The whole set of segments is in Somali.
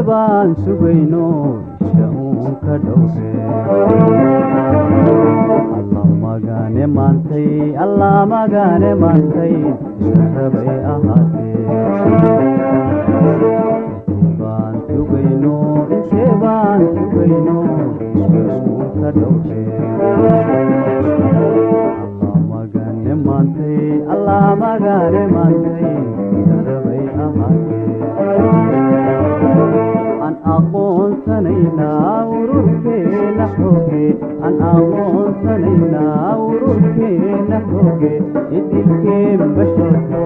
baan sugayno shaun ka dhowre alla magane maantay rabay ahaatee baan sugayno intee baan sugayno shaun ka dhowre alla magane maantay rabay ahaatee an aqoonsanayna ururkeena xooge an aqoonsanayna ururkeena xooge idilkeen basharko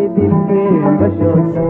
idilkeen basharko